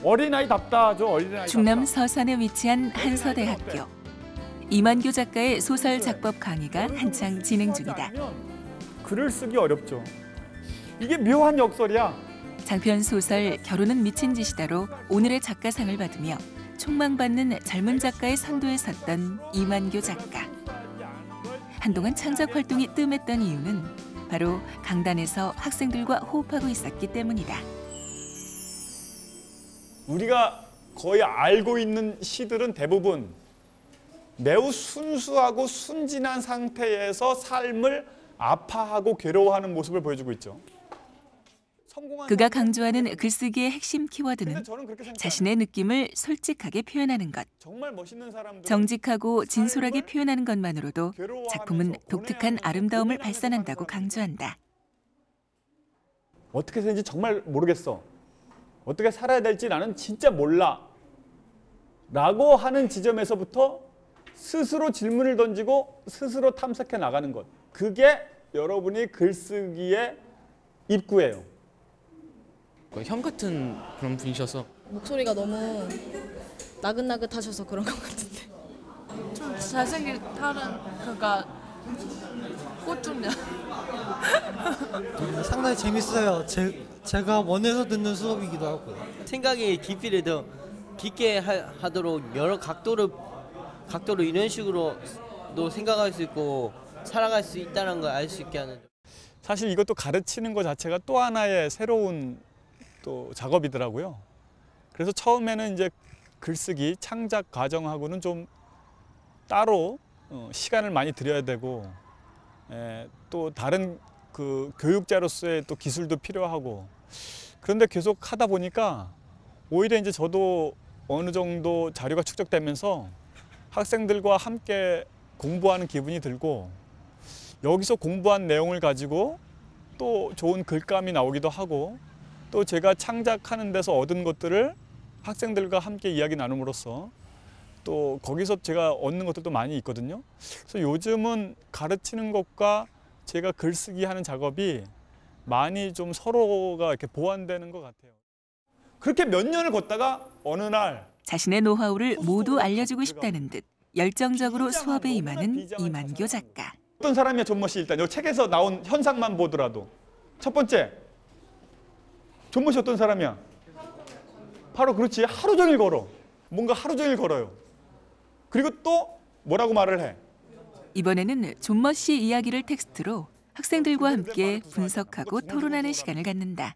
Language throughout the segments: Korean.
어린아이답다, 어린아이. 충남 서산에 위치한 한서대학교. 이만교 작가의 소설 작법 강의가 한창 진행 중이다. 글을 쓰기 어렵죠. 이게 묘한 역설이야. 장편 소설 결혼은 미친 짓이다로 오늘의 작가상을 받으며 촉망받는 젊은 작가의 선두에 섰던 이만교 작가. 한동안 창작 활동이 뜸했던 이유는 바로 강단에서 학생들과 호흡하고 있었기 때문이다. 우리가 거의 알고 있는 시들은 대부분 매우 순수하고 순진한 상태에서 삶을 아파하고 괴로워하는 모습을 보여주고 있죠. 그가 강조하는 글쓰기의 핵심 키워드는 자신의 느낌을 솔직하게 표현하는 것. 정직하고 진솔하게 표현하는 것만으로도 작품은 독특한 아름다움을 발산한다고 강조한다. 어떻게 되는지 정말 모르겠어. 어떻게 살아야 될지 나는 진짜 몰라. 라고 하는 지점에서부터 스스로 질문을 던지고 스스로 탐색해 나가는 것. 그게 여러분이 글쓰기의 입구예요. 형 같은 그런 분이셔서 목소리가 너무 나긋나긋하셔서 그런 것 같은데. 좀 잘생긴 다른 그가 꽃중년. 상당히 재밌어요. 제가 원해서 듣는 수업이기도 하고요. 생각의 깊이를 더 깊게 하도록 여러 각도로 이런 식으로도 생각할 수 있고 살아갈 수 있다는 걸 알 수 있게 하는. 사실 이것도 가르치는 것 자체가 또 하나의 새로운 또 작업이더라고요. 그래서 처음에는 이제 글쓰기 창작 과정하고는 좀 따로 시간을 많이 들여야 되고 또 다른 그 교육자로서의 또 기술도 필요하고 그런데 계속 하다 보니까 오히려 이제 저도 어느 정도 자료가 축적되면서 학생들과 함께 공부하는 기분이 들고 여기서 공부한 내용을 가지고 또 좋은 글감이 나오기도 하고 또 제가 창작하는 데서 얻은 것들을 학생들과 함께 이야기 나눔으로써 또 거기서 제가 얻는 것들도 많이 있거든요. 그래서 요즘은 가르치는 것과 제가 글쓰기 하는 작업이 많이 좀 서로가 이렇게 보완되는 것 같아요. 그렇게 몇 년을 걷다가 어느 날 자신의 노하우를 모두 알려주고 싶다는 듯 열정적으로 수업에 임하는 이만교 작가. 어떤 사람이야 존모 씨 일단 이 책에서 나온 현상만 보더라도 첫 번째 존모 씨 어떤 사람이야? 바로 그렇지 하루 종일 걸어. 뭔가 하루 종일 걸어요. 그리고 또 뭐라고 말을 해? 이번에는 존머 씨 이야기를 텍스트로 학생들과 함께 분석하고 토론하는 시간을 갖는다.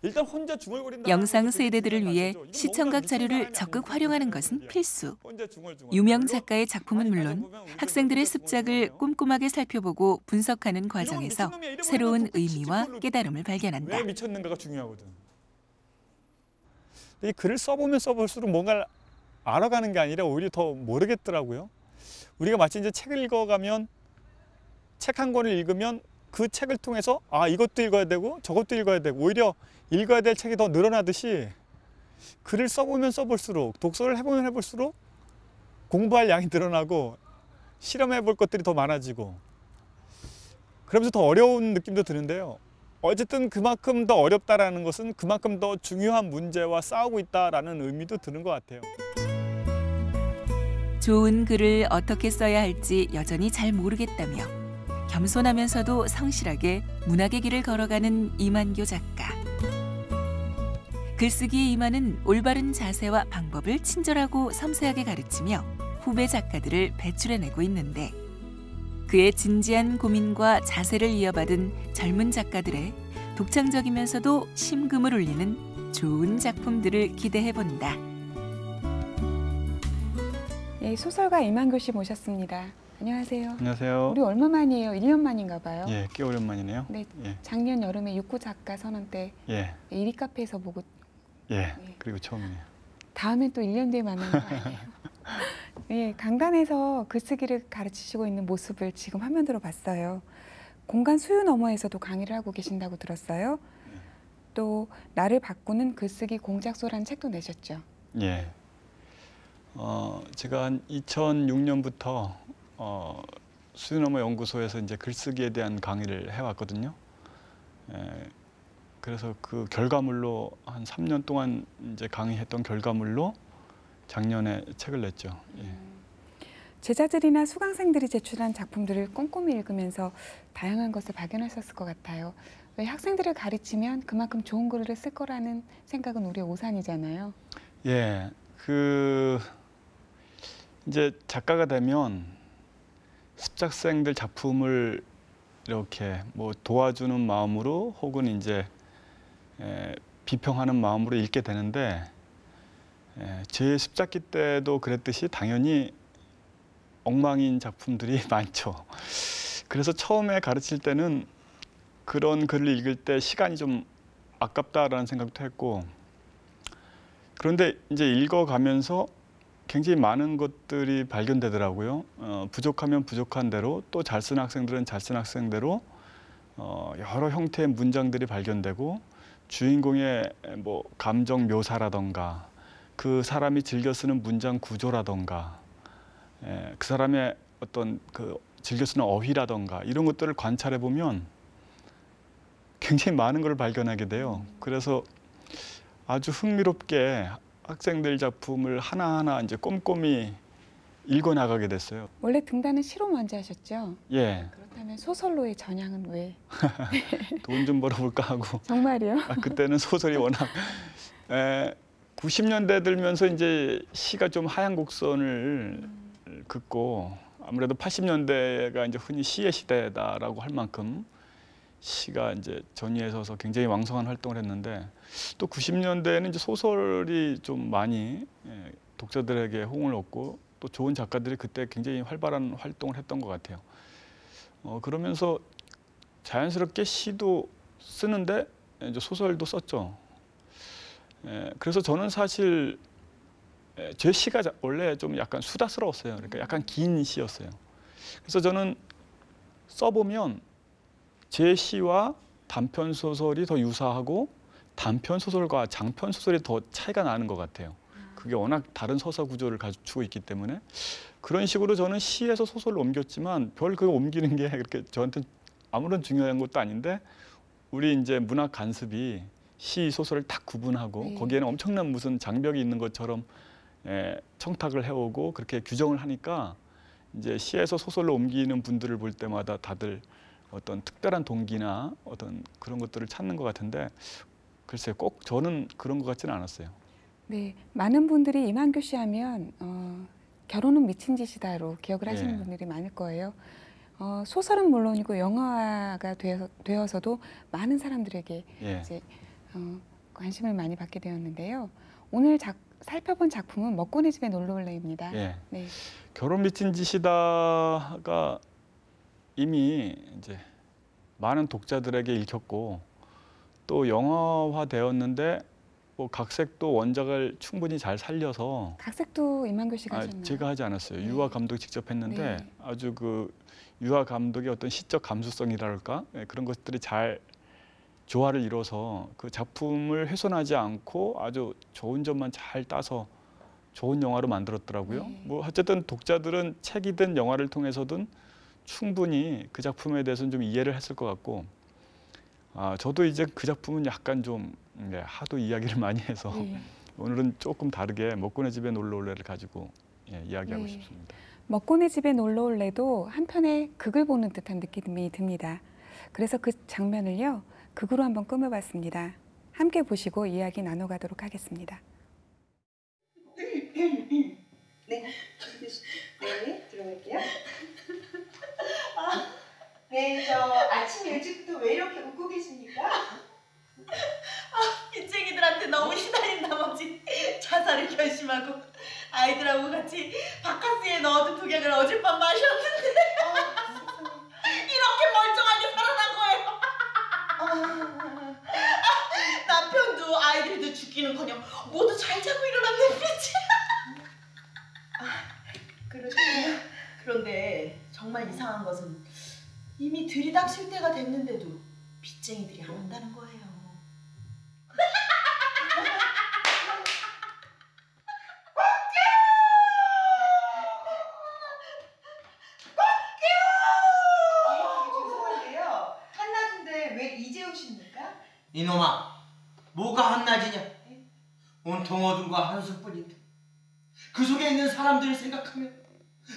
일단 혼자 중얼거린다. 영상 세대들을 위해 시청각 자료를 적극 활용하는 것은 필수. 유명 작가의 작품은 물론 학생들의 습작을 꼼꼼하게 살펴보고 분석하는 과정에서 새로운 의미와 깨달음을 발견한다. 왜 미쳤는가가 중요하거든. 이 글을 써보면 써볼수록 뭔가를 알아가는 게 아니라 오히려 더 모르겠더라고요. 우리가 마치 이제 책을 읽어가면 책 한 권을 읽으면 그 책을 통해서 아 이것도 읽어야 되고 저것도 읽어야 되고 오히려 읽어야 될 책이 더 늘어나듯이 글을 써보면 써볼수록 독서를 해보면 해볼수록 공부할 양이 늘어나고 실험해 볼 것들이 더 많아지고 그러면서 더 어려운 느낌도 드는데요. 어쨌든 그만큼 더 어렵다라는 것은 그만큼 더 중요한 문제와 싸우고 있다라는 의미도 드는 것 같아요. 좋은 글을 어떻게 써야 할지 여전히 잘 모르겠다며 겸손하면서도 성실하게 문학의 길을 걸어가는 이만교 작가. 글쓰기에 임하는 올바른 자세와 방법을 친절하고 섬세하게 가르치며 후배 작가들을 배출해내고 있는데 그의 진지한 고민과 자세를 이어받은 젊은 작가들의 독창적이면서도 심금을 울리는 좋은 작품들을 기대해본다. 네, 소설가 이만교 씨 모셨습니다. 안녕하세요. 안녕하세요. 우리 얼마 만이에요? 1년 만인가 봐요. 예, 꽤 오랜만이네요. 네, 예. 작년 여름에 육구 작가 선언 때 예. 이리 카페에서 보고 예, 네. 그리고 처음이네요. 다음엔 또 1년 뒤에 만나는 거 아니에요? 네, 강단에서 글쓰기를 가르치시고 있는 모습을 지금 화면으로 봤어요. 공간 수요 너머에서도 강의를 하고 계신다고 들었어요. 또 나를 바꾸는 글쓰기 공작소라는 책도 내셨죠. 예. 제가 한 2006년부터 수요너머 연구소에서 이제 글쓰기에 대한 강의를 해왔거든요. 그래서 그 결과물로 한 3년 동안 이제 강의했던 결과물로 작년에 책을 냈죠. 예. 제자들이나 수강생들이 제출한 작품들을 꼼꼼히 읽으면서 다양한 것을 발견하셨을 것 같아요. 왜 학생들을 가르치면 그만큼 좋은 글을 쓸 거라는 생각은 우리의 오산이잖아요. 예, 그 이제 작가가 되면 습작생들 작품을 이렇게 뭐 도와주는 마음으로 혹은 이제 비평하는 마음으로 읽게 되는데 제 습작기 때도 그랬듯이 당연히 엉망인 작품들이 많죠. 그래서 처음에 가르칠 때는 그런 글을 읽을 때 시간이 좀 아깝다라는 생각도 했고, 그런데 이제 읽어가면서 굉장히 많은 것들이 발견되더라고요. 부족하면 부족한 대로, 또 잘 쓴 학생들은 잘 쓴 학생대로 여러 형태의 문장들이 발견되고, 주인공의 뭐 감정 묘사라던가 그 사람이 즐겨 쓰는 문장 구조라던가 그 사람의 어떤 그 즐겨 쓰는 어휘라던가 이런 것들을 관찰해 보면 굉장히 많은 걸 발견하게 돼요. 그래서 아주 흥미롭게 학생들 작품을 하나하나 이제 꼼꼼히 읽어 나가게 됐어요. 원래 등단은 시로 먼저 하셨죠? 예, 그렇다면 소설로의 전향은 왜? 돈 좀 벌어볼까 하고. 정말이요? 그때는 소설이 워낙 90년대 들면서 이제 시가 좀 하향 곡선을 긋고, 아무래도 80년대가 이제 흔히 시의 시대다라고 할 만큼 시가 이제 전위에 서서 굉장히 왕성한 활동을 했는데, 또 90년대에는 이제 소설이 좀 많이 독자들에게 호응을 얻고, 또 좋은 작가들이 그때 굉장히 활발한 활동을 했던 것 같아요. 그러면서 자연스럽게 시도 쓰는데 이제 소설도 썼죠. 그래서 저는 사실 제 시가 원래 좀 약간 수다스러웠어요. 그러니까 약간 긴 시였어요. 그래서 저는 써보면 제 시와 단편 소설이 더 유사하고 단편 소설과 장편 소설이 더 차이가 나는 것 같아요. 그게 워낙 다른 서사 구조를 갖추고 있기 때문에 그런 식으로 저는 시에서 소설로 옮겼지만 별 그 옮기는 게 그렇게 저한테는 아무런 중요한 것도 아닌데, 우리 이제 문학 간습이 시 소설을 딱 구분하고 거기에는 엄청난 무슨 장벽이 있는 것처럼 청탁을 해오고 그렇게 규정을 하니까 이제 시에서 소설로 옮기는 분들을 볼 때마다 다들 어떤 특별한 동기나 어떤 그런 것들을 찾는 것 같은데, 글쎄요, 꼭 저는 그런 것 같지는 않았어요. 네, 많은 분들이 이만교 씨 하면 결혼은 미친 짓이다로 기억을 하시는 예. 분들이 많을 거예요. 소설은 물론이고 영화가 되어서도 많은 사람들에게 예. 이제 관심을 많이 받게 되었는데요. 오늘 살펴본 작품은 먹고네 집에 놀러올래입니다. 예. 네. 결혼 미친 짓이다가 이미 이제 많은 독자들에게 읽혔고, 또 영화화 되었는데 뭐 각색도 원작을 충분히 잘 살려서. 각색도 이만교 씨가 하셨나요? 제가 하지 않았어요. 네. 유아 감독이 직접 했는데 네. 아주 그 유아 감독의 어떤 시적 감수성이랄까 그런 것들이 잘 조화를 이뤄서 그 작품을 훼손하지 않고 아주 좋은 점만 잘 따서 좋은 영화로 만들었더라고요. 네. 뭐 어쨌든 독자들은 책이든 영화를 통해서든 충분히 그 작품에 대해서는 좀 이해를 했을 것 같고, 저도 이제 그 작품은 약간 좀 하도 이야기를 많이 해서 네. 오늘은 조금 다르게 먹고네 집에 놀러 올래를 가지고 이야기하고 네. 싶습니다. 먹고네 집에 놀러올래도 한편의 극을 보는 듯한 느낌이 듭니다. 그래서 그 장면을요, 극으로 한번 꾸며봤습니다. 함께 보시고 이야기 나눠가도록 하겠습니다. 네, 들어갈게요. 네, 저 아침 일찍부터 왜 이렇게 웃고 계십니까? 빚쟁이들한테 너무 시달린 나머지 자살을 결심하고 아이들하고 같이 바카스에 넣어둔 독약을 어젯밤 마셨는데 이렇게 멀쩡하게 살아난 거예요. 남편도 아이들도 죽기는커녕 모두 잘 자고 일어났네. 그러시군요. 그런데 정말 이상한 것은 이미 들이닥칠 때가 됐는데도 빚쟁이들이 안 온다는 거예요. 죄송한데요. 한낮인데 왜 이제 오십니까? 이놈아, 뭐가 한낮이냐? 온통 어둠과 한숨뿐인데 그 속에 있는 사람들을 생각하면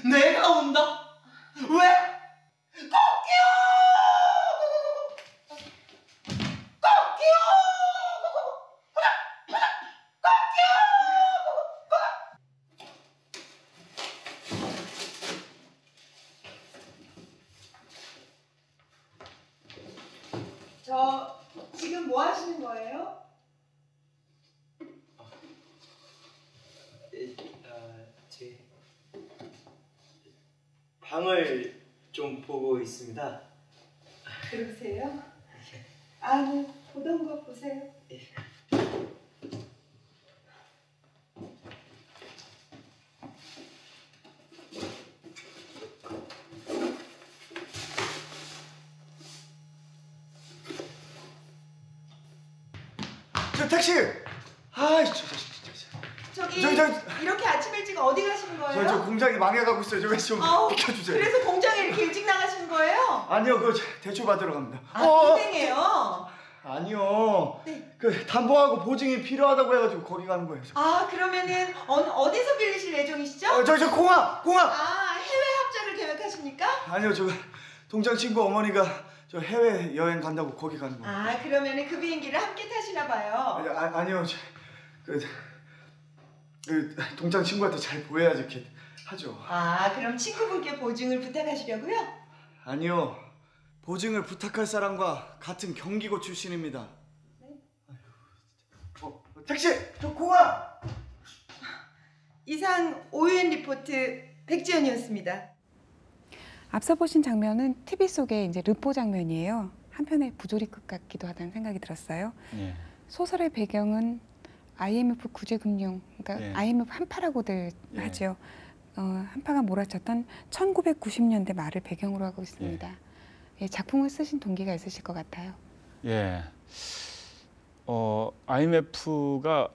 내가 온다. 왜? 꼭이요! 꼭이요! 저 지금 뭐 하시는 거예요? 제 방을 좀 보고 있습니다. 그러세요? 아니, 보던 거 보세요. 저 택시! 아이, 저기 저기, 이렇게 아침 일찍 어디 가시는 거예요? 저 공장이 망해가고 있어요. 좀 아우, 비켜주세요. 그래서 공장에 이렇게 일찍 나가시는 거예요? 아니요, 그 대출 받으러 갑니다. 은행이에요? 아니요. 네. 그 담보하고 보증이 필요하다고 해가지고 거기 가는 거예요. 아, 그러면은 어디서 빌리실 예정이시죠? 저 공항! 아, 해외 합작을 계획하십니까? 아니요, 저 동장 친구 어머니가 저 해외 여행 간다고 거기 가는 거예요. 아, 그러면은 그 비행기를 함께 타시나 봐요. 아니요, 그 동장 친구한테 잘 보여야지 이렇게 하죠. 아, 그럼 친구분께 보증을 부탁하시려고요? 아니요, 보증을 부탁할 사람과 같은 경기고 출신입니다. 네? 택시! 저 공항! 이상 오유엔 리포트 백지연이었습니다. 앞서 보신 장면은 TV 속의 이제 르포 장면이에요. 한편의 부조리급 같기도 하다는 생각이 들었어요. 예. 소설의 배경은 IMF 구제금융, 그러니까 예. IMF 한파라고들 예. 하죠. 한파가 몰아쳤던 1990년대 말을 배경으로 하고 있습니다. 예, 작품을 쓰신 동기가 있으실 것 같아요. 예. IMF가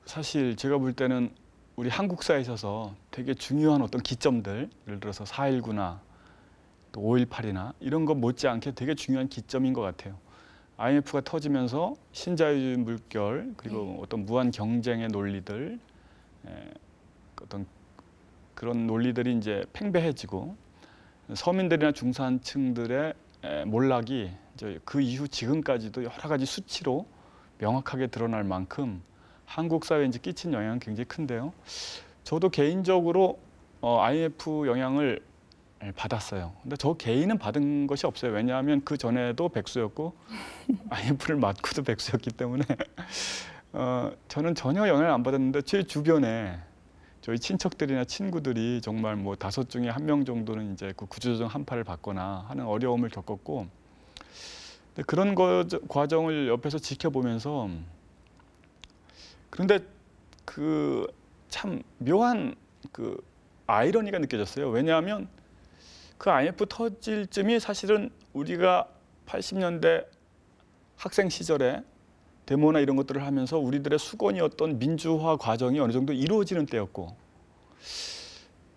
사실 제가 볼 때는 우리 한국사에 있어서 되게 중요한 어떤 기점들, 예를 들어서 4.19나 또 5.18이나 이런 거 못지않게 되게 중요한 기점인 것 같아요. IMF가 터지면서 신자유주의 물결, 그리고 어떤 무한 경쟁의 논리들, 어떤 그런 논리들이 이제 팽배해지고 서민들이나 중산층들의 몰락이 이제 그 이후 지금까지도 여러 가지 수치로 명확하게 드러날 만큼 한국 사회에 이제 끼친 영향은 굉장히 큰데요. 저도 개인적으로 IMF 영향을 받았어요. 근데 저 개인은 받은 것이 없어요. 왜냐하면 그 전에도 백수였고 IMF를 맞고도 백수였기 때문에 저는 전혀 영향을 안 받았는데 제 주변에 저희 친척들이나 친구들이 정말 뭐 5 중에 1명 정도는 이제 그 구조조정 한파를 받거나 하는 어려움을 겪었고, 근데 그런 과정을 옆에서 지켜보면서 그런데 그 참 묘한 그 아이러니가 느껴졌어요. 왜냐하면 그 IMF 터질 쯤이 사실은 우리가 80년대 학생 시절에 데모나 이런 것들을 하면서 우리들의 수건이었던 민주화 과정이 어느 정도 이루어지는 때였고,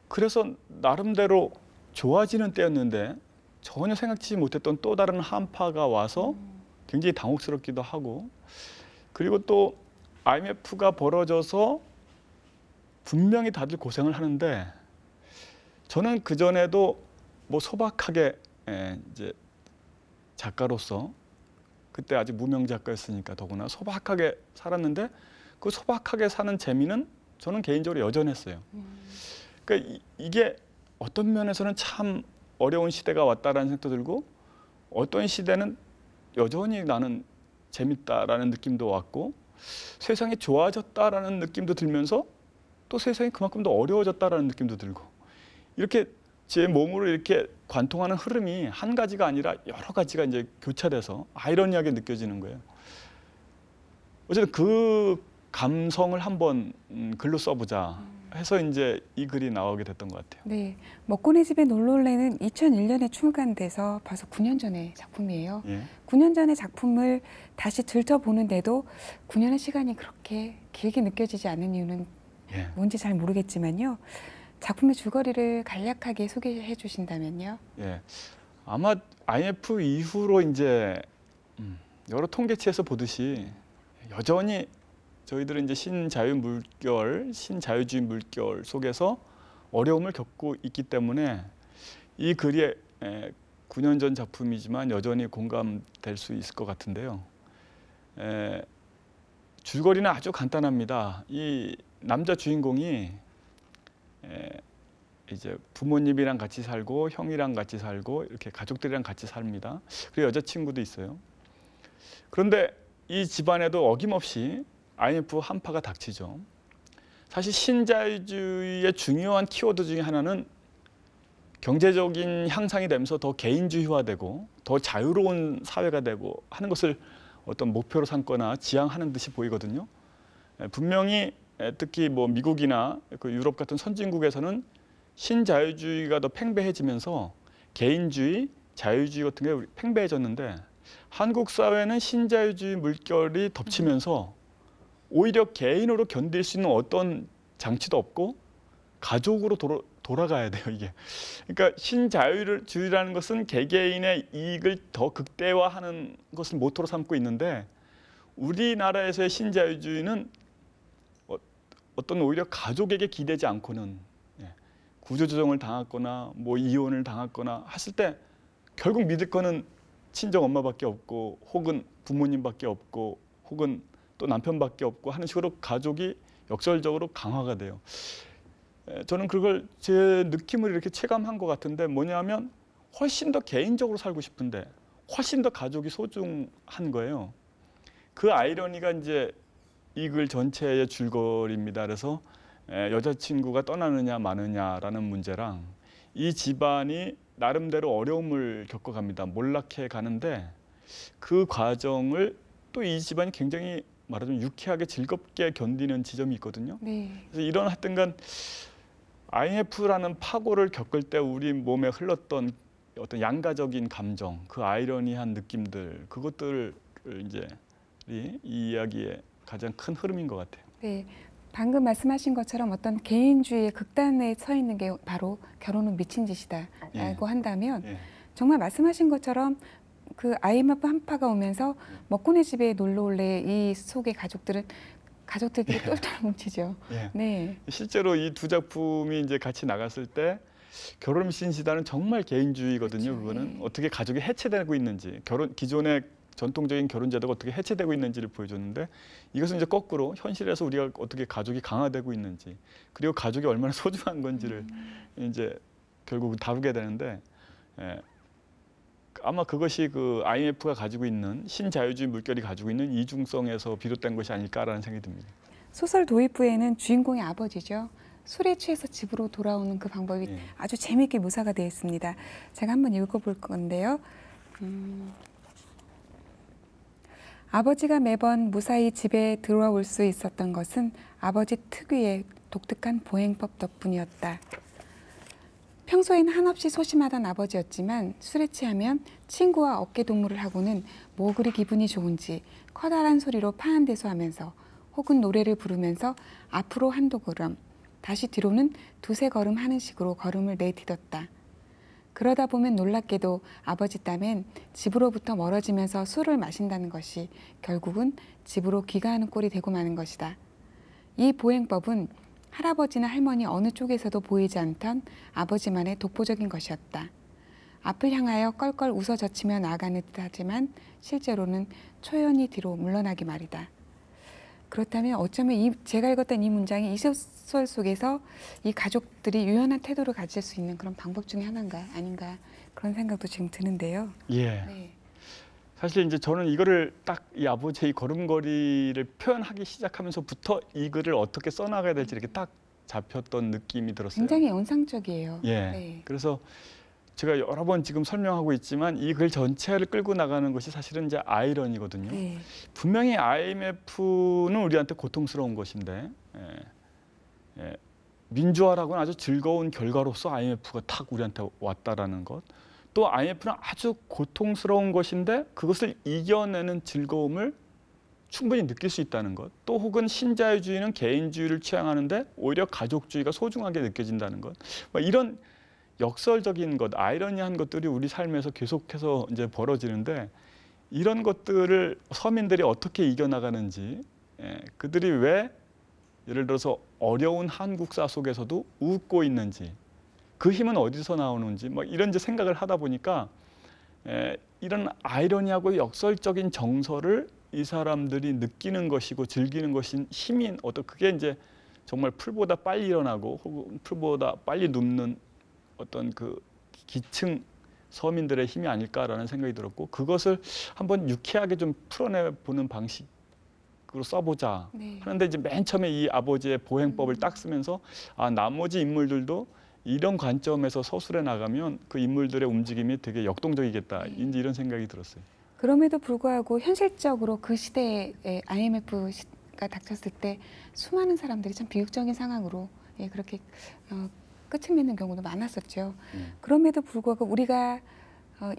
그래서 나름대로 좋아지는 때였는데 전혀 생각지 못했던 또 다른 한파가 와서 굉장히 당혹스럽기도 하고, 그리고 또 IMF가 벌어져서 분명히 다들 고생을 하는데 저는 그전에도 뭐 소박하게 이제 작가로서 그때 아직 무명 작가였으니까 더구나 소박하게 살았는데 그 소박하게 사는 재미는 저는 개인적으로 여전했어요. 그러니까 이게 어떤 면에서는 참 어려운 시대가 왔다라는 생각도 들고 어떤 시대는 여전히 나는 재밌다라는 느낌도 왔고 세상이 좋아졌다라는 느낌도 들면서 또 세상이 그만큼 더 어려워졌다라는 느낌도 들고 이렇게 제 몸으로 이렇게 관통하는 흐름이 한 가지가 아니라 여러 가지가 이제 교차돼서 아이러니하게 느껴지는 거예요. 어쨌든 그 감성을 한번 글로 써보자 해서 이제 이 글이 나오게 됐던 것 같아요. 네, 먹고네 집에 놀러올래는 2001년에 출간돼서 벌써 9년 전의 작품이에요. 예. 9년 전의 작품을 다시 들춰보는데도 9년의 시간이 그렇게 길게 느껴지지 않는 이유는 예. 뭔지 잘 모르겠지만요. 작품의 줄거리를 간략하게 소개해 주신다면요. 예, 아마 IMF 이후로 이제 여러 통계치에서 보듯이 여전히 저희들은 이제 신자유주의 물결 속에서 어려움을 겪고 있기 때문에 이 글이 9년 전 작품이지만 여전히 공감될 수 있을 것 같은데요. 줄거리는 아주 간단합니다. 이 남자 주인공이 이제 부모님이랑 같이 살고 형이랑 같이 살고 이렇게 가족들이랑 같이 삽니다. 그리고 여자친구도 있어요. 그런데 이 집안에도 어김없이 IMF 한파가 닥치죠. 사실 신자유주의의 중요한 키워드 중에 하나는 경제적인 향상이 되면서 더 개인주의화되고 더 자유로운 사회가 되고 하는 것을 어떤 목표로 삼거나 지향하는 듯이 보이거든요. 분명히 특히 뭐 미국이나 그 유럽 같은 선진국에서는 신자유주의가 더 팽배해지면서 개인주의, 자유주의 같은 게 팽배해졌는데 한국 사회는 신자유주의 물결이 덮치면서 오히려 개인으로 견딜 수 있는 어떤 장치도 없고 가족으로 돌아가야 돼요, 이게. 그러니까 신자유주의라는 것은 개개인의 이익을 더 극대화하는 것을 모토로 삼고 있는데 우리나라에서의 신자유주의는 어떤 오히려 가족에게 기대지 않고는 구조조정을 당했거나 뭐 이혼을 당했거나 했을 때 결국 믿을 거는 친정 엄마밖에 없고 혹은 부모님밖에 없고 혹은 또 남편밖에 없고 하는 식으로 가족이 역설적으로 강화가 돼요. 저는 그걸 제 느낌을 이렇게 체감한 것 같은데 뭐냐면 훨씬 더 개인적으로 살고 싶은데 훨씬 더 가족이 소중한 거예요. 그 아이러니가 이제 이 글 전체의 줄거리입니다. 그래서 여자친구가 떠나느냐 마느냐라는 문제랑 이 집안이 나름대로 어려움을 겪어갑니다. 몰락해 가는데 그 과정을 또 이 집안이 굉장히 말하자면 유쾌하게 즐겁게 견디는 지점이 있거든요. 네. 그래서 이런 하여튼간 IMF라는 파고를 겪을 때 우리 몸에 흘렀던 어떤 양가적인 감정, 그 아이러니한 느낌들, 그것들을 이제 이 이야기의 가장 큰 흐름인 것 같아요. 네. 방금 말씀하신 것처럼 어떤 개인주의의 극단에 서 있는 게 바로 결혼은 미친 짓이다라고 한다면 정말 말씀하신 것처럼 그 IMF 한파가 오면서 먹고네 집에 놀러 올래 이 속의 가족들끼리 똘똘 뭉치죠. 네. 실제로 이 두 작품이 이제 같이 나갔을 때 결혼 미친 짓이다는 정말 개인주의거든요. 그렇죠. 그거는 어떻게 가족이 해체되고 있는지, 기존의 전통적인 결혼 제도가 어떻게 해체되고 있는지를 보여줬는데 이것은 이제 거꾸로 현실에서 우리가 어떻게 가족이 강화되고 있는지 그리고 가족이 얼마나 소중한 건지를 이제 결국 다루게 되는데 아마 그것이 그 IMF가 가지고 있는 신자유주의 물결이 가지고 있는 이중성에서 비롯된 것이 아닐까라는 생각이 듭니다. 소설 도입부에는 주인공의 아버지죠. 술에 취해서 집으로 돌아오는 그 방법이 아주 재미있게 묘사가 되어 있습니다. 제가 한번 읽어볼 건데요. 아버지가 매번 무사히 집에 들어올 수 있었던 것은 아버지 특유의 독특한 보행법 덕분이었다. 평소엔 한없이 소심하던 아버지였지만 술에 취하면 친구와 어깨동무를 하고는 뭐 그리 기분이 좋은지 커다란 소리로 파한대소하면서 혹은 노래를 부르면서 앞으로 한두 걸음, 다시 뒤로는 두세 걸음 하는 식으로 걸음을 내디뎠다. 그러다 보면 놀랍게도 아버지 땀엔 집으로부터 멀어지면서 술을 마신다는 것이 결국은 집으로 귀가하는 꼴이 되고 마는 것이다. 이 보행법은 할아버지나 할머니 어느 쪽에서도 보이지 않던 아버지만의 독보적인 것이었다. 앞을 향하여 껄껄 웃어 젖히며 나아가는 듯하지만 실제로는 초연히 뒤로 물러나기 말이다. 그렇다면 어쩌면 제가 읽었던 이 문장이 이 소설 속에서 이 가족들이 유연한 태도를 가질 수 있는 그런 방법 중에 하나인가 아닌가 그런 생각도 지금 드는데요. 네. 사실 이제 저는 이거를 딱 이 아버지의 걸음걸이를 표현하기 시작하면서부터 이 글을 어떻게 써나가야 될지 이렇게 딱 잡혔던 느낌이 들었어요. 굉장히 연상적이에요. 네. 그래서 제가 여러 번 지금 설명하고 있지만 이 글 전체를 끌고 나가는 것이 사실은 이제 아이러니거든요. 분명히 IMF는 우리한테 고통스러운 것인데 민주화라고는 아주 즐거운 결과로서 IMF가 탁 우리한테 왔다라는 것. 또 IMF는 아주 고통스러운 것인데 그것을 이겨내는 즐거움을 충분히 느낄 수 있다는 것. 또 혹은 신자유주의는 개인주의를 취향하는데 오히려 가족주의가 소중하게 느껴진다는 것. 이런 역설적인 것, 아이러니한 것들이 우리 삶에서 계속해서 이제 벌어지는데 이런 것들을 서민들이 어떻게 이겨나가는지, 그들이 왜 예를 들어서 어려운 한국사 속에서도 웃고 있는지, 그 힘은 어디서 나오는지 뭐 이런 이제 생각을 하다 보니까 이런 아이러니하고 역설적인 정서를 이 사람들이 느끼는 것이고 즐기는 것인 힘이 그게 이제 정말 풀보다 빨리 일어나고 혹은 풀보다 빨리 눕는 어떤 그 기층 서민들의 힘이 아닐까라는 생각이 들었고, 그것을 한번 유쾌하게 좀 풀어내 보는 방식으로 써보자. 네. 그런데 이제 맨 처음에 이 아버지의 보행법을 딱 쓰면서 나머지 인물들도 이런 관점에서 서술해 나가면 그 인물들의 움직임이 되게 역동적이겠다. 이제 이런 생각이 들었어요. 그럼에도 불구하고 현실적으로 그 시대에 IMF가 닥쳤을 때 수많은 사람들이 참 비극적인 상황으로 그렇게 끝을 맺는 경우도 많았었죠. 그럼에도 불구하고 우리가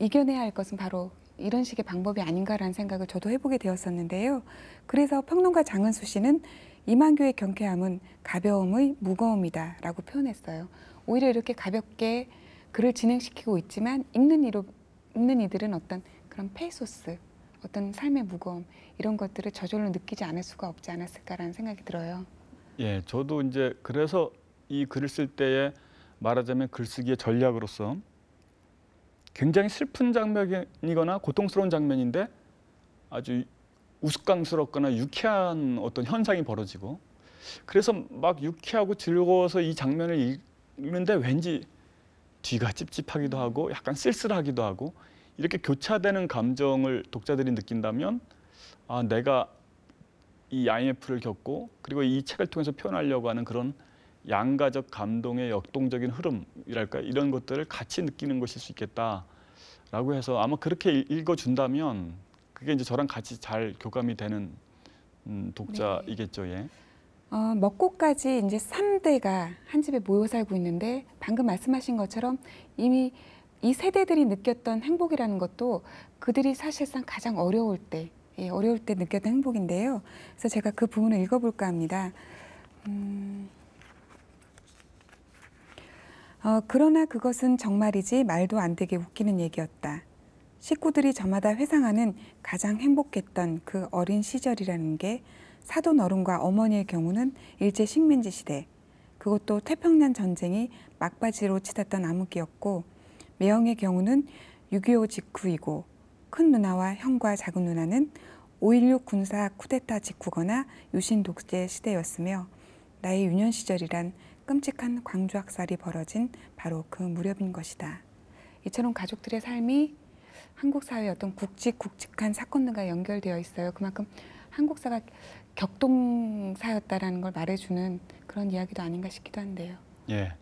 이겨내야 할 것은 바로 이런 식의 방법이 아닌가라는 생각을 저도 해보게 되었었는데요. 그래서 평론가 장은수 씨는 이만교의 경쾌함은 가벼움의 무거움이다라고 표현했어요. 오히려 이렇게 가볍게 글을 진행시키고 있지만 읽는 이들은 어떤 그런 페이소스, 어떤 삶의 무거움 이런 것들을 저절로 느끼지 않을 수가 없지 않았을까라는 생각이 들어요. 예, 저도 이제 그래서 이 글을 쓸 때에 말하자면 글쓰기의 전략으로서 굉장히 슬픈 장면이거나 고통스러운 장면인데 아주 우스꽝스럽거나 유쾌한 어떤 현상이 벌어지고, 그래서 막 유쾌하고 즐거워서 이 장면을 읽는데 왠지 뒤가 찝찝하기도 하고 약간 쓸쓸하기도 하고 이렇게 교차되는 감정을 독자들이 느낀다면 내가 이 IMF를 겪고 그리고 이 책을 통해서 표현하려고 하는 그런 양가적 감동의 역동적인 흐름이랄까 이런 것들을 같이 느끼는 것일 수 있겠다라고 해서 아마 그렇게 읽어준다면 그게 이제 저랑 같이 잘 교감이 되는 독자이겠죠. 예. 먹고까지 이제 3대가 한 집에 모여 살고 있는데 방금 말씀하신 것처럼 이미 이 세대들이 느꼈던 행복이라는 것도 그들이 사실상 가장 어려울 때 느꼈던 행복인데요. 그래서 제가 그 부분을 읽어볼까 합니다. 그러나 그것은 정말이지 말도 안 되게 웃기는 얘기였다. 식구들이 저마다 회상하는 가장 행복했던 그 어린 시절이라는 게 사돈 어른과 어머니의 경우는 일제 식민지 시대, 그것도 태평양 전쟁이 막바지로 치닫던 암흑기였고, 매형의 경우는 6.25 직후이고, 큰 누나와 형과 작은 누나는 5.16 군사 쿠데타 직후거나 유신 독재 시대였으며, 나의 유년 시절이란 끔찍한 광주 학살이 벌어진 바로 그 무렵인 것이다. 이처럼 가족들의 삶이 한국 사회의 어떤 굵직굵직한 사건들과 연결되어 있어요. 그만큼 한국사가 격동사였다라는 걸 말해주는 그런 이야기도 아닌가 싶기도 한데요. 예,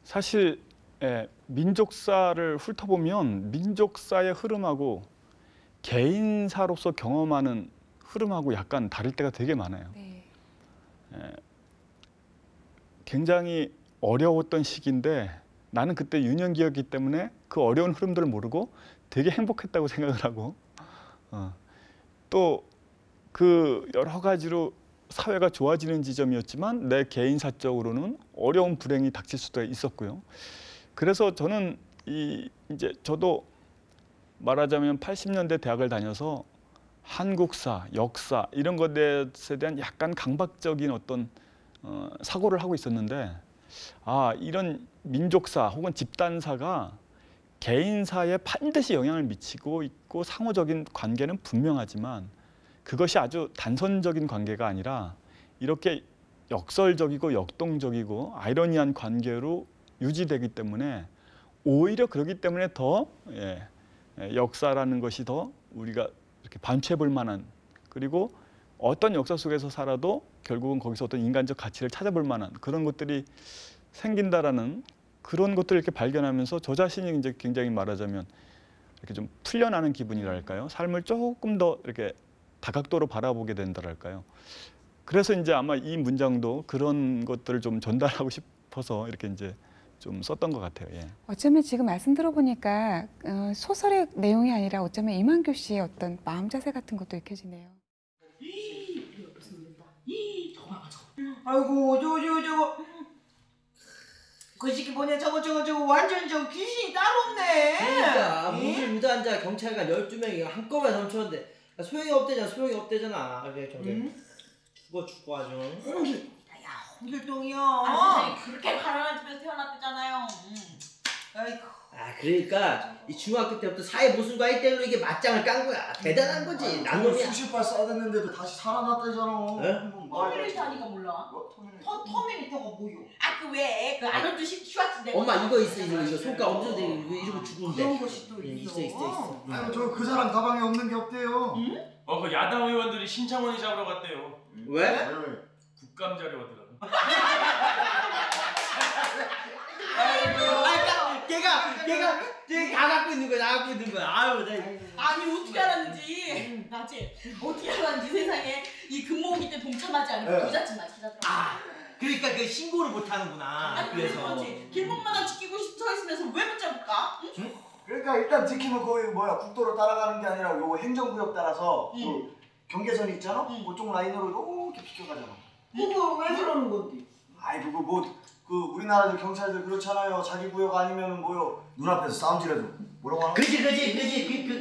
사실 민족사를 훑어보면 민족사의 흐름하고 개인사로서 경험하는 흐름하고 약간 다를 때가 되게 많아요. 네. 굉장히 어려웠던 시기인데 나는 그때 유년기였기 때문에 그 어려운 흐름들을 모르고 되게 행복했다고 생각을 하고 또 그 여러 가지로 사회가 좋아지는 지점이었지만 내 개인사적으로는 어려운 불행이 닥칠 수도 있었고요. 그래서 저는 이제 저도 말하자면 80년대 대학을 다녀서 한국사, 역사 이런 것에 대한 약간 강박적인 어떤 사고를 하고 있었는데 이런 민족사 혹은 집단사가 개인사에 반드시 영향을 미치고 있고 상호적인 관계는 분명하지만 그것이 아주 단선적인 관계가 아니라 이렇게 역설적이고 역동적이고 아이러니한 관계로 유지되기 때문에 오히려 그렇기 때문에 더 역사라는 것이 더 우리가 이렇게 반추해 볼 만한, 그리고 어떤 역사 속에서 살아도 결국은 거기서 어떤 인간적 가치를 찾아볼 만한 그런 것들이 생긴다라는 그런 것들을 이렇게 발견하면서 저 자신이 이제 굉장히 말하자면 이렇게 좀 풀려나는 기분이랄까요? 삶을 조금 더 이렇게 다각도로 바라보게 된다랄까요? 그래서 이제 아마 이 문장도 그런 것들을 좀 전달하고 싶어서 이렇게 이제 좀 썼던 것 같아요. 예. 어쩌면 지금 말씀 들어보니까 소설의 내용이 아니라 어쩌면 이만교 씨의 어떤 마음 자세 같은 것도 읽혀지네요. 아이고 저거 그 새끼 뭐냐 저거 완전 저 귀신이 따로 없네. 그러니까 에? 무술 무단자 경찰관 12명이 한꺼번에 넘쳤는데 소용이 없대잖아. 그래 저게 죽어 아주. 야 홍길동이요. 선생님 그렇게 가난한 집에서 태어났대잖아요. 아이고. 아 그러니까 이 중학교 때부터 사회 무술과 1대1로 이게 맞짱을 깐 거야. 대단한 거지. 난놈이야. 수십 발 쏴댔는데도 다시 살아났다잖아. 터미네이터 하니까 몰라. 터미네이터가 뭐요? 아 그 왜? 그 아놀드 슈왈츠네거. 엄마 이거 있어 이거 손가락 엄청 들이고 이러고 죽는데. 그런 것이 또 있어. 아유 저그 사람 가방에 없는 게 없대요. 그 야당 의원들이 신창원이 잡으러 갔대요. 왜? 국감 자료더라고. 걔가 다 갖고 있는 거야. 아유, 아니 어떻게 알았는지 나지 어떻게 알았는지 세상에 이 금모으기 때 동참하지 않으면 부잣집만 찾아들어. 그러니까 그 신고를 못 하는구나. 그래서. 그렇지. 길목마다 지키고 서 있으면서 왜 못 잡을까? 응? 그러니까 일단 지키면 거기 국도로 따라가는 게 아니라 요거 행정구역 따라서 그 경계선이 있잖아. 그쪽 라인으로 이렇게 비켜가잖아. 그거 왜 그러는 건데? 아이 그거 그 우리나라도 경찰들 그렇잖아요. 자기 구역 아니면은 눈앞에서 싸움질해도 뭐라고 하나? 그렇지.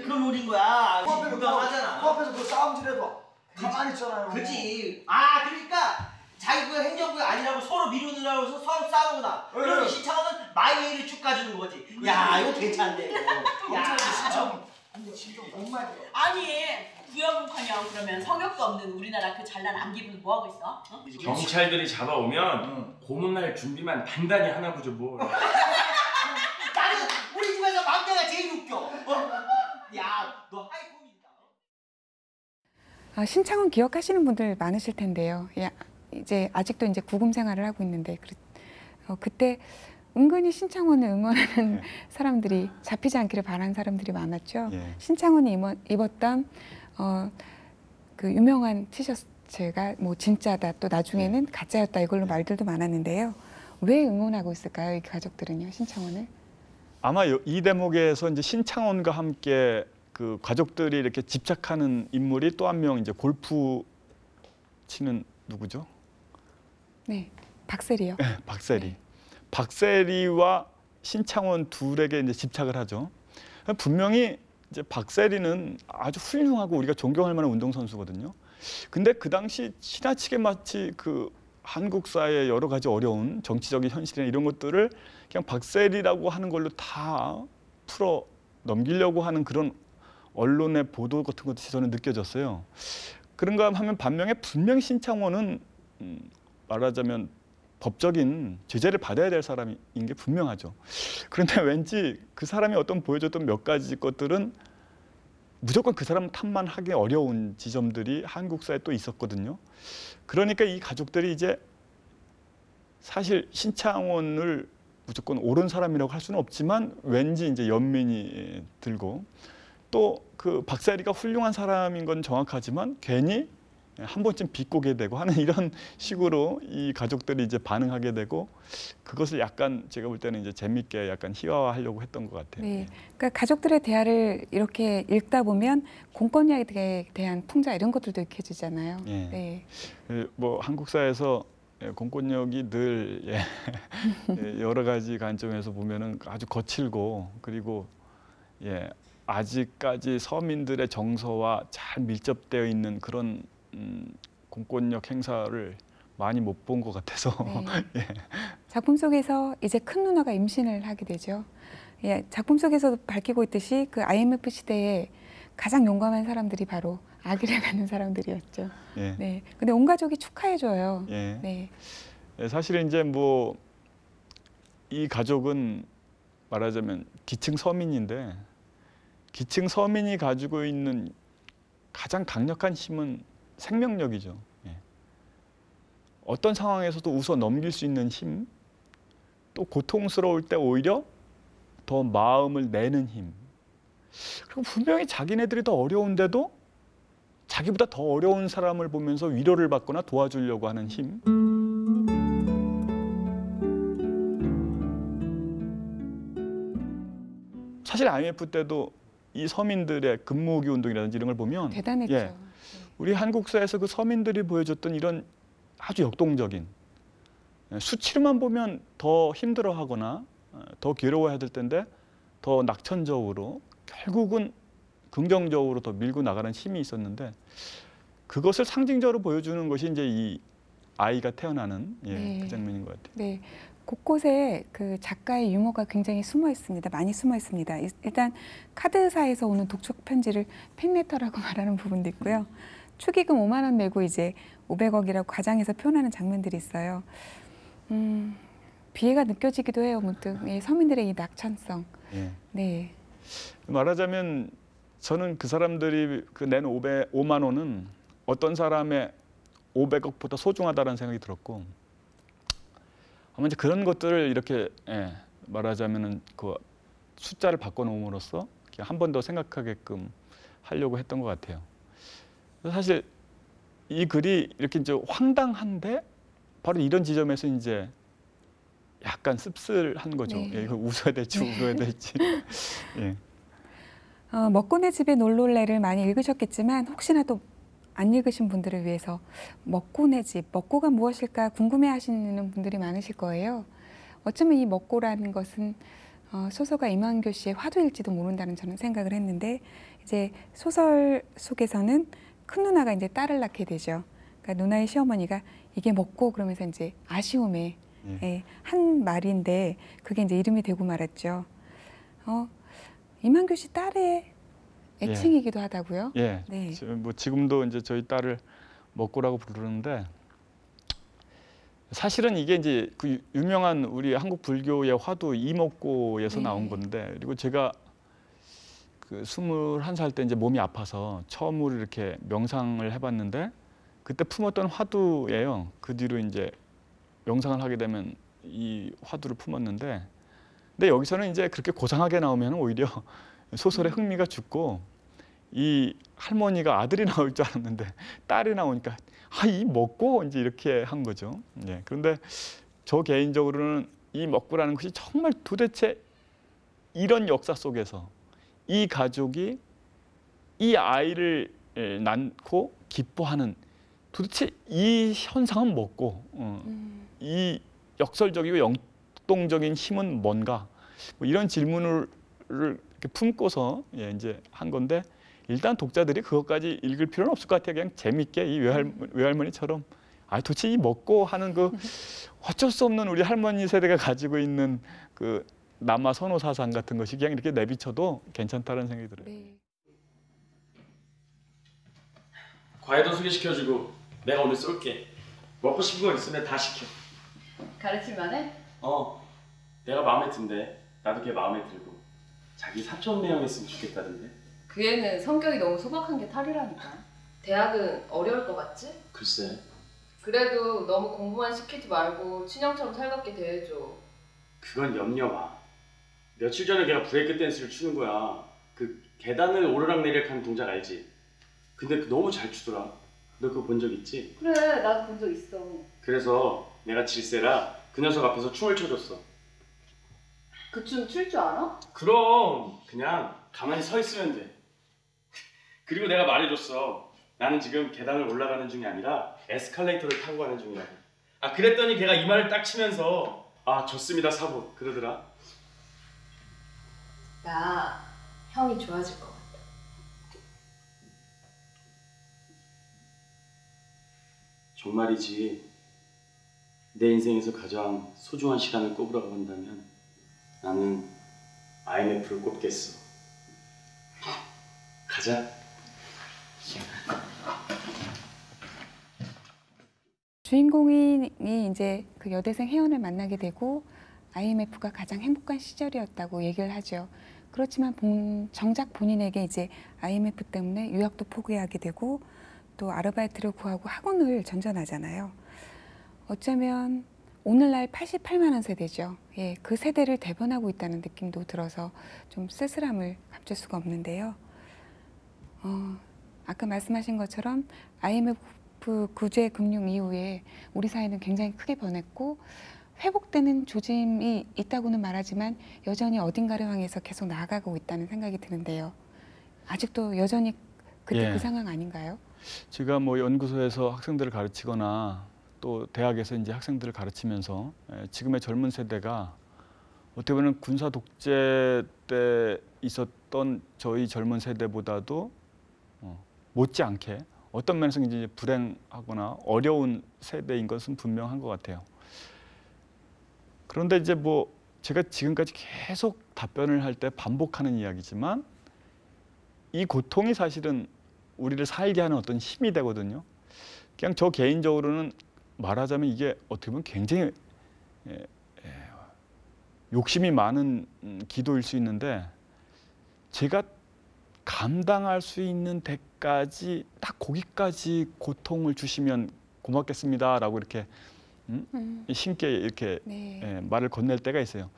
그런 룰인 거야. 하잖아. 코앞에서 그 싸움질해도 가만히 있잖아요. 그렇지. 아 그러니까 자기 구역 행정구역 아니라고 서로 미루느라고 해서 서로 싸우는구나. 그러면 신창원은 마이웨이를 쭉 가주는 거지. 야 이거 괜찮네. 야 신청. 정말. 아니 구역국하냐고 그러면 성역도 없는 우리나라 그 잘난 암기부는 뭐 하고 있어? 어? 경찰들이 잡아오면 고문할 준비만 단단히 하나 보죠 뭐. 나는 우리 집에서 막내가 제일 웃겨. 야 너 하이콤이다. 신창원 기억하시는 분들 많으실 텐데요. 이제 아직도 이제 구금 생활을 하고 있는데 그때 은근히 신창원을 응원하는 사람들이 잡히지 않기를 바라는 사람들이 많았죠. 신창원이 입었던 그 유명한 티셔츠가 뭐 진짜다 또 나중에는 가짜였다 이걸로 말들도 많았는데요. 왜 응원하고 있을까요, 이 가족들은요, 신창원을? 아마 이 대목에서 이제 신창원과 함께 그 가족들이 이렇게 집착하는 인물이 또 한 명 이제 골프 치는 누구죠? 네, 박세리요. 네, 박세리. 박세리와 신창원 둘에게 이제 집착을 하죠. 분명히 이제 박세리는 아주 훌륭하고 우리가 존경할 만한 운동선수거든요. 근데 그 당시 지나치게 마치 그 한국 사회의 여러 가지 어려운 정치적인 현실이나 이런 것들을 그냥 박세리라고 하는 걸로 다 풀어 넘기려고 하는 그런 언론의 보도 같은 것이 저는 느껴졌어요. 그런가 하면 반면에 분명히 신창원은 말하자면 법적인 제재를 받아야 될 사람인 게 분명하죠. 그런데 왠지 그 사람이 어떤 보여줬던 몇 가지 것들은 무조건 그 사람 탓만 하기 어려운 지점들이 한국사에 또 있었거든요. 그러니까 이 가족들이 이제 사실 신창원을 무조건 옳은 사람이라고 할 수는 없지만 왠지 이제 연민이 들고 또 그 박세리가 훌륭한 사람인 건 정확하지만 괜히 한 번쯤 비꼬게 되고 하는 이런 식으로 이 가족들이 이제 반응하게 되고 그것을 약간 제가 볼 때는 이제 재밌게 약간 희화화하려고 했던 것 같아요. 네, 그러니까 가족들의 대화를 이렇게 읽다 보면 공권력에 대한 풍자 이런 것들도 익혀지잖아요. 네. 뭐 한국 사회에서 공권력이 늘 여러 가지 관점에서 보면은 아주 거칠고 그리고 아직까지 서민들의 정서와 잘 밀접되어 있는 그런 공권력 행사를 많이 못 본 것 같아서 작품 속에서 이제 큰 누나가 임신을 하게 되죠. 작품 속에서도 밝히고 있듯이 그 IMF 시대에 가장 용감한 사람들이 바로 아기를 갖는 사람들이었죠. 네. 근데 온 가족이 축하해줘요. 네. 사실은 이제 뭐 이 가족은 말하자면 기층 서민인데 기층 서민이 가지고 있는 가장 강력한 힘은 생명력이죠. 어떤 상황에서도 웃어 넘길 수 있는 힘, 또 고통스러울 때 오히려 더 마음을 내는 힘. 그리고 분명히 자기네들이 더 어려운데도 자기보다 더 어려운 사람을 보면서 위로를 받거나 도와주려고 하는 힘. 사실 IMF 때도 이 서민들의 근무기 운동이라든지 이런 걸 보면 대단했죠. 우리 한국 사회에서 그 서민들이 보여줬던 이런 아주 역동적인 수치로만 보면 더 힘들어하거나 더 괴로워해야 될 텐데 더 낙천적으로 결국은 긍정적으로 더 밀고 나가는 힘이 있었는데 그것을 상징적으로 보여주는 것이 이제 이 아이가 태어나는 네. 그 장면인 것 같아요. 네, 곳곳에 그 작가의 유머가 굉장히 숨어 있습니다. 많이 숨어 있습니다. 일단 카드사에서 오는 독촉 편지를 팬레터라고 말하는 부분도 있고요. 축의금 5만 원 내고 이제 500억이라고 과장해서 표현하는 장면들이 있어요. 비애가 느껴지기도 해요. 문득 서민들의 이 낙천성. 예. 네. 말하자면 저는 그 사람들이 그 낸 5만 원은 어떤 사람의 500억보다 소중하다는 생각이 들었고 아마 이제 그런 것들을 이렇게 말하자면은 그 숫자를 바꿔놓음으로써 한 번 더 생각하게끔 하려고 했던 것 같아요. 사실 이 글이 이렇게 이제 황당한데 바로 이런 지점에서 이제 약간 씁쓸한 거죠. 네. 예, 이거 웃어야 될지 울어야 될지. 예. 먹고네 집에 놀놀래를 많이 읽으셨겠지만 혹시나 또 안 읽으신 분들을 위해서 먹고네 집, 먹고가 무엇일까 궁금해하시는 분들이 많으실 거예요. 어쩌면 이 먹고라는 것은 소설가 임완교 씨의 화두일지도 모른다는 저는 생각을 했는데 이제 소설 속에서는 큰 누나가 이제 딸을 낳게 되죠. 그러니까 누나의 시어머니가 이게 먹고 그러면서 이제 아쉬움에 한 말인데 그게 이제 이름이 되고 말았죠. 임완교 씨 딸의 애칭이기도 하다고요? 예. 네. 뭐 지금도 이제 저희 딸을 먹고라고 부르는데 사실은 이게 이제 그 유명한 우리 한국 불교의 화두 이먹고에서 나온 건데 그리고 제가 그 21살 때 이제 몸이 아파서 처음으로 이렇게 명상을 해봤는데 그때 품었던 화두예요. 그 뒤로 이제 명상을 하게 되면 이 화두를 품었는데 근데 여기서는 이제 그렇게 고상하게 나오면 오히려 소설의 흥미가 죽고 이 할머니가 아들이 나올 줄 알았는데 딸이 나오니까 이 먹고 이제 이렇게 한 거죠. 예. 그런데 저 개인적으로는 이 먹고라는 것이 정말 도대체 이런 역사 속에서 이 가족이 이 아이를 낳고 기뻐하는 도대체 이 현상은 뭐고 이 역설적이고 역동적인 힘은 뭔가 뭐 이런 질문을 이렇게 품고서 이제 한 건데 일단 독자들이 그것까지 읽을 필요는 없을 것 같아요. 그냥 재밌게 이 외할머니처럼 도대체 이 먹고 하는 그 어쩔 수 없는 우리 할머니 세대가 가지고 있는 그 남아 선호 사상 같은 것이 그냥 이렇게 내비쳐도 괜찮다는 생각이 들어요. 네. 과외도 소개시켜주고 내가 오늘 쏠게. 먹고 싶은 거 있으면 다 시켜. 가르칠만 해? 내가 마음에 든대. 나도 걔 마음에 들고. 자기 사촌 매형했으면 좋겠다던데. 그 애는 성격이 너무 소박한 게 탈이라니까. 대학은 어려울 것 같지? 글쎄. 그래도 너무 공부만 시키지 말고 친형처럼 살갑게 대해줘. 그건 염려 마. 며칠 전에 걔가 브레이크 댄스를 추는 거야. 그 계단을 오르락내리락 하는 동작 알지? 근데 너무 잘 추더라. 너 그거 본 적 있지? 그래, 나도 본 적 있어. 그래서 내가 질세라 그 녀석 앞에서 춤을 춰줬어. 그 춤 출 줄 알아? 그럼 그냥 가만히 서 있으면 돼. 그리고 내가 말해줬어. 나는 지금 계단을 올라가는 중이 아니라 에스컬레이터를 타고 가는 중이라고. 그랬더니 걔가 이 말을 딱 치면서 좋습니다 사부 그러더라. 나 형이 좋아질 것 같아. 정말이지. 내 인생에서 가장 소중한 시간을 꼽으라고 한다면 나는 IMF를 꼽겠어. 가자. 주인공이 이제 그 여대생 혜연을 만나게 되고 IMF가 가장 행복한 시절이었다고 얘기를 하죠. 그렇지만 정작 본인에게 이제 IMF 때문에 유학도 포기하게 되고 또 아르바이트를 구하고 학원을 전전하잖아요. 어쩌면 오늘날 88만 원 세대죠. 예, 그 세대를 대변하고 있다는 느낌도 들어서 좀 쓸쓸함을 감출 수가 없는데요. 아까 말씀하신 것처럼 IMF 구제 금융 이후에 우리 사회는 굉장히 크게 변했고 회복되는 조짐이 있다고는 말하지만 여전히 어딘가를 향해서 계속 나아가고 있다는 생각이 드는데요. 아직도 여전히 그때 그 상황 아닌가요? 제가 뭐 연구소에서 학생들을 가르치거나 또 대학에서 이제 학생들을 가르치면서 지금의 젊은 세대가 어떻게 보면 군사 독재 때 있었던 저희 젊은 세대보다도 못지않게 어떤 면에서 이제 불행하거나 어려운 세대인 것은 분명한 것 같아요. 그런데 이제 뭐 제가 지금까지 계속 답변을 할 때 반복하는 이야기지만 이 고통이 사실은 우리를 살게 하는 어떤 힘이 되거든요. 그냥 저 개인적으로는 말하자면 이게 어떻게 보면 굉장히 욕심이 많은 기도일 수 있는데 제가 감당할 수 있는 데까지 딱 거기까지 고통을 주시면 고맙겠습니다라고 이렇게 힘께 이렇게 말을 건넬 때가 있어요.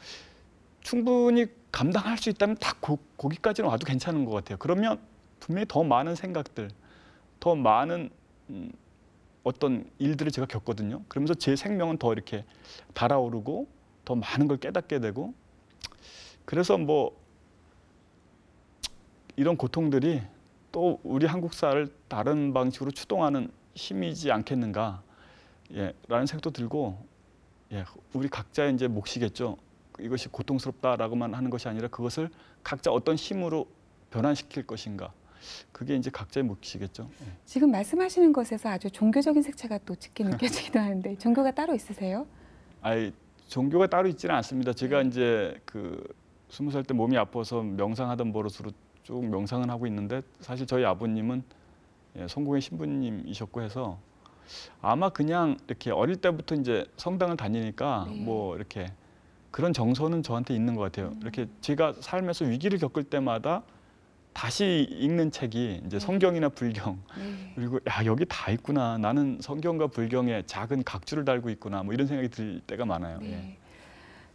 충분히 감당할 수 있다면 딱 거기까지는 와도 괜찮은 것 같아요. 그러면 분명히 더 많은 생각들, 더 많은 어떤 일들을 제가 겪거든요. 그러면서 제 생명은 더 이렇게 달아오르고 더 많은 걸 깨닫게 되고 그래서 뭐 이런 고통들이 또 우리 한국 사회를 다른 방식으로 추동하는 힘이지 않겠는가 라는 생각도 들고 우리 각자의 이제 몫이겠죠. 이것이 고통스럽다라고만 하는 것이 아니라 그것을 각자 어떤 힘으로 변환시킬 것인가. 그게 이제 각자의 몫이겠죠. 지금 말씀하시는 것에서 아주 종교적인 색채가 또 짙게 느껴지기도 하는데 종교가 따로 있으세요? 아니, 종교가 따로 있지는 않습니다. 제가 이제 그 20살 때 몸이 아파서 명상하던 버릇으로 쭉 명상은 하고 있는데 사실 저희 아버님은 성공의 신부님이셨고 해서 아마 그냥 이렇게 어릴 때부터 이제 성당을 다니니까 뭐 이렇게 그런 정서는 저한테 있는 것 같아요. 이렇게 제가 삶에서 위기를 겪을 때마다 다시 읽는 책이 이제 성경이나 불경 그리고 야 여기 다 있구나. 나는 성경과 불경에 작은 각주를 달고 있구나. 뭐 이런 생각이 들 때가 많아요.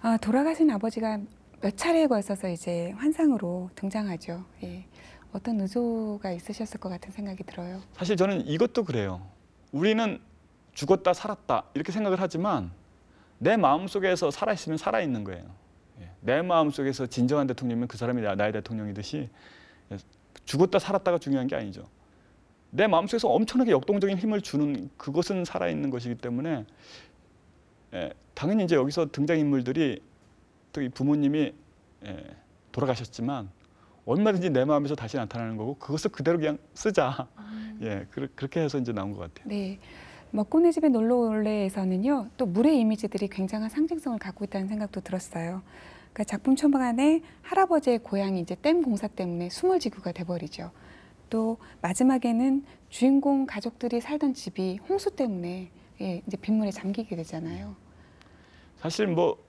아, 돌아가신 아버지가 몇 차례에 걸쳐서 이제 환상으로 등장하죠. 어떤 의도가 있으셨을 것 같은 생각이 들어요. 사실 저는 이것도 그래요. 우리는 죽었다 살았다 이렇게 생각을 하지만 내 마음속에서 살아있으면 살아있는 거예요. 내 마음속에서 진정한 대통령이면 그 사람이 나의 대통령이듯이 죽었다 살았다가 중요한 게 아니죠. 내 마음속에서 엄청나게 역동적인 힘을 주는 그것은 살아있는 것이기 때문에 당연히 이제 여기서 등장인물들이 또 이 부모님이 돌아가셨지만 얼마든지 내 마음에서 다시 나타나는 거고 그것을 그대로 그냥 쓰자. 그렇게 해서 이제 나온 것 같아요. 네. 먹고네 집에 놀러 올래에서는요. 또 물의 이미지들이 굉장한 상징성을 갖고 있다는 생각도 들었어요. 그러니까 작품 초반에 할아버지의 고향이 이제 댐 공사 때문에 수몰지구가 돼버리죠. 또 마지막에는 주인공 가족들이 살던 집이 홍수 때문에 이제 빗물에 잠기게 되잖아요. 사실 뭐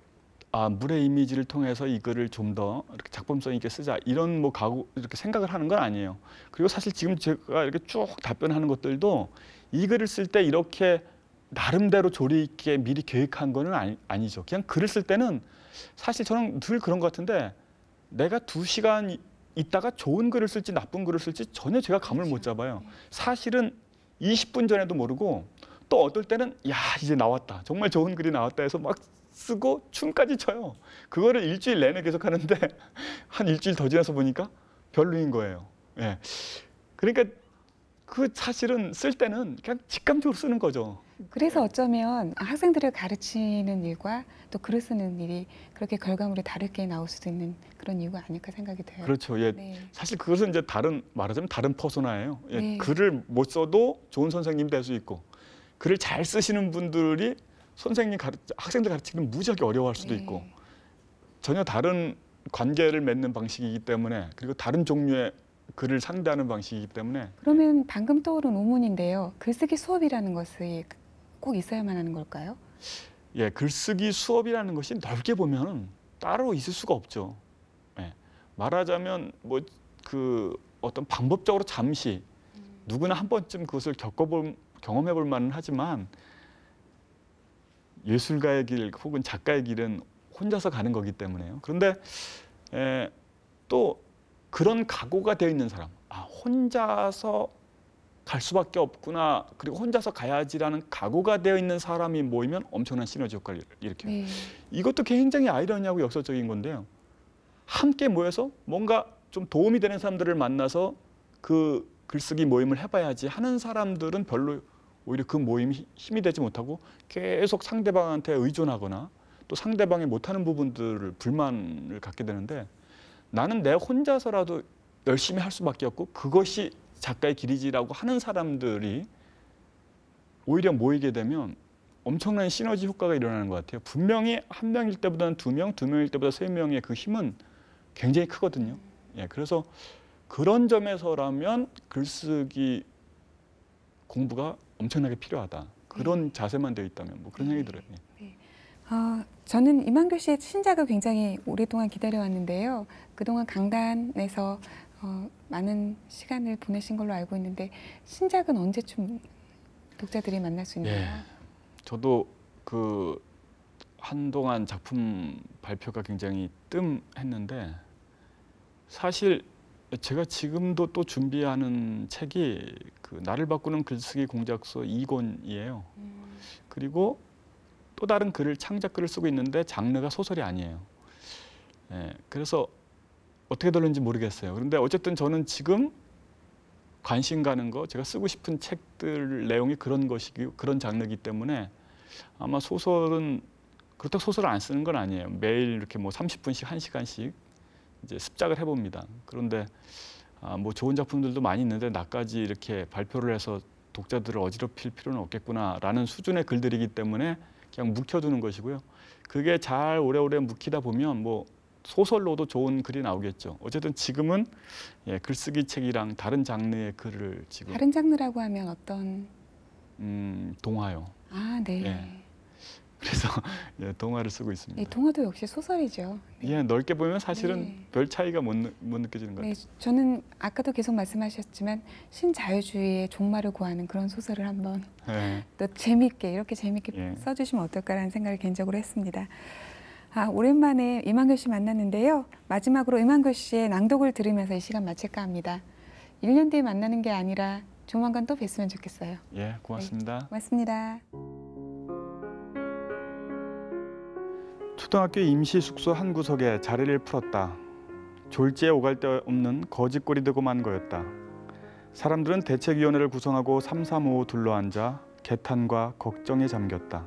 물의 이미지를 통해서 이 글을 좀 더 이렇게 작품성 있게 쓰자 이런 뭐 각오 이렇게 생각을 하는 건 아니에요. 그리고 사실 지금 제가 이렇게 쭉 답변하는 것들도 이 글을 쓸 때 이렇게 나름대로 조리 있게 미리 계획한 거는 아니죠. 그냥 글을 쓸 때는 사실 저는 늘 그런 것 같은데 내가 2시간 있다가 좋은 글을 쓸지 나쁜 글을 쓸지 전혀 제가 감을 못 잡아요. 사실은 20분 전에도 모르고 또 어떨 때는 야 이제 나왔다. 정말 좋은 글이 나왔다 해서 막 쓰고 춤까지 춰요. 그거를 일주일 내내 계속 하는데 한 일주일 더 지나서 보니까 별로인 거예요. 그러니까 그 사실은 쓸 때는 그냥 직감적으로 쓰는 거죠. 그래서 어쩌면 학생들을 가르치는 일과 또 글을 쓰는 일이 그렇게 결과물이 다르게 나올 수도 있는 그런 이유가 아닐까 생각이 돼요. 그렇죠. 사실 그것은 이제 말하자면 다른 퍼소나예요. 글을 못 써도 좋은 선생님 될 수 있고 글을 잘 쓰시는 분들이 학생들 가르치기는 무지하게 어려워할 수도 있고 전혀 다른 관계를 맺는 방식이기 때문에 그리고 다른 종류의 글을 상대하는 방식이기 때문에 그러면 방금 떠오른 의문인데요. 글쓰기 수업이라는 것이 꼭 있어야만 하는 걸까요? 글쓰기 수업이라는 것이 넓게 보면 따로 있을 수가 없죠. 말하자면 뭐 그 어떤 방법적으로 잠시 누구나 한 번쯤 그것을 경험해 볼 만은 하지만 예술가의 길 혹은 작가의 길은 혼자서 가는 거기 때문에요. 그런데 또 그런 각오가 되어 있는 사람, 혼자서 갈 수밖에 없구나, 그리고 혼자서 가야지라는 각오가 되어 있는 사람이 모이면 엄청난 시너지 효과를 일으켜요. 이것도 굉장히 아이러니하고 역설적인 건데요. 함께 모여서 뭔가 좀 도움이 되는 사람들을 만나서 그 글쓰기 모임을 해봐야지 하는 사람들은 별로 오히려 그 모임이 힘이 되지 못하고 계속 상대방한테 의존하거나 또 상대방이 못하는 부분들을 불만을 갖게 되는데 나는 내 혼자서라도 열심히 할 수밖에 없고 그것이 작가의 길이지라고 하는 사람들이 오히려 모이게 되면 엄청난 시너지 효과가 일어나는 것 같아요. 분명히 한 명일 때보다는 두 명, 두 명일 때보다 세 명의 그 힘은 굉장히 크거든요. 예, 그래서 그런 점에서라면 글쓰기 공부가 엄청나게 필요하다. 그런 자세만 되어 있다면 뭐 그런 생각이 들어요. 예. 저는 이만교 씨의 신작을 굉장히 오랫동안 기다려왔는데요. 그동안 강단에서 많은 시간을 보내신 걸로 알고 있는데 신작은 언제쯤 독자들이 만날 수 있나요? 예. 저도 그 한동안 작품 발표가 굉장히 뜸했는데 사실 제가 지금도 또 준비하는 책이 그 나를 바꾸는 글쓰기 공작소 2권이에요. 그리고 또 다른 글을 창작글을 쓰고 있는데 장르가 소설이 아니에요. 예, 그래서 어떻게 될는지 모르겠어요. 그런데 어쨌든 저는 지금 관심 가는 거, 제가 쓰고 싶은 책들 내용이 그런 것이고 그런 장르이기 때문에 아마 소설은 그렇다고 소설을 안 쓰는 건 아니에요. 매일 이렇게 뭐 30분씩 1시간씩 이제 습작을 해봅니다. 그런데 뭐 좋은 작품들도 많이 있는데 나까지 이렇게 발표를 해서 독자들을 어지럽힐 필요는 없겠구나라는 수준의 글들이기 때문에 그냥 묵혀두는 것이고요. 그게 잘 오래오래 묵히다 보면 뭐 소설로도 좋은 글이 나오겠죠. 어쨌든 지금은 예, 글쓰기 책이랑 다른 장르의 글을 지금 다른 장르라고 하면 어떤? 동화요. 아, 네. 예. 그래서 예, 동화를 쓰고 있습니다. 네, 동화도 역시 소설이죠. 네. 예, 넓게 보면 사실은 네. 별 차이가 못 느껴지는 것 같아요. 네, 저는 아까도 계속 말씀하셨지만 신자유주의의 종말을 구하는 그런 소설을 한번 또 재밌게 이렇게 재밌게 써주시면 어떨까라는 생각을 개인적으로 했습니다. 오랜만에 이만교 씨 만났는데요. 마지막으로 이만교 씨의 낭독을 들으면서 이 시간 마칠까 합니다. 1년 뒤에 만나는 게 아니라 조만간 또 뵀으면 좋겠어요. 예, 고맙습니다. 네, 고맙습니다. 초등학교 임시 숙소 한 구석에 자리를 풀었다. 졸지에 오갈 데 없는 거짓골이 되고 만 거였다. 사람들은 대책위원회를 구성하고 삼삼오오 둘러앉아 개탄과 걱정에 잠겼다.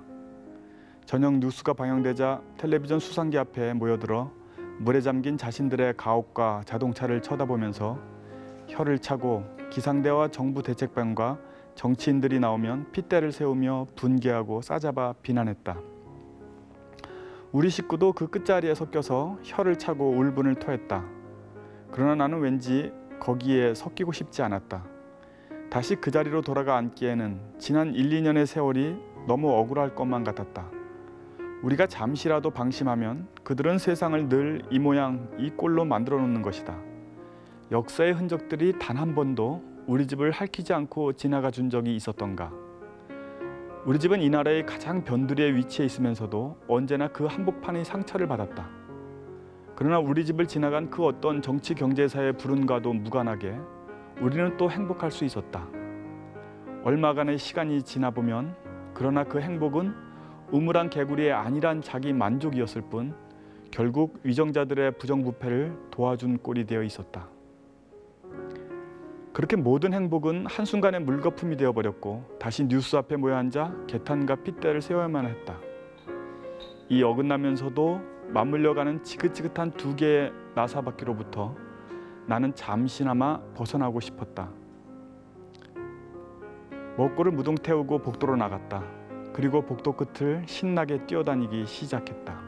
저녁 뉴스가 방영되자 텔레비전 수상기 앞에 모여들어 물에 잠긴 자신들의 가옥과 자동차를 쳐다보면서 혀를 차고 기상대와 정부 대책반과 정치인들이 나오면 핏대를 세우며 분개하고 싸잡아 비난했다. 우리 식구도 그 끝자리에 섞여서 혀를 차고 울분을 토했다. 그러나 나는 왠지 거기에 섞이고 싶지 않았다. 다시 그 자리로 돌아가 앉기에는 지난 1, 2년의 세월이 너무 억울할 것만 같았다. 우리가 잠시라도 방심하면 그들은 세상을 늘 이 모양 이 꼴로 만들어 놓는 것이다. 역사의 흔적들이 단 한 번도 우리 집을 핥히지 않고 지나가 준 적이 있었던가. 우리 집은 이 나라의 가장 변두리에 위치해 있으면서도 언제나 그 한복판의 상처를 받았다. 그러나 우리 집을 지나간 그 어떤 정치 경제사의 불운과도 무관하게 우리는 또 행복할 수 있었다. 얼마간의 시간이 지나보면 그러나 그 행복은 우물한 개구리의 안일한 자기 만족이었을 뿐 결국 위정자들의 부정부패를 도와준 꼴이 되어 있었다. 그렇게 모든 행복은 한순간에 물거품이 되어버렸고 다시 뉴스 앞에 모여 앉아 개탄과 핏대를 세워야만 했다. 이 어긋나면서도 맞물려가는 지긋지긋한 두 개의 나사바퀴로부터 나는 잠시나마 벗어나고 싶었다. 먹고를 무동 태우고 복도로 나갔다. 그리고 복도 끝을 신나게 뛰어다니기 시작했다.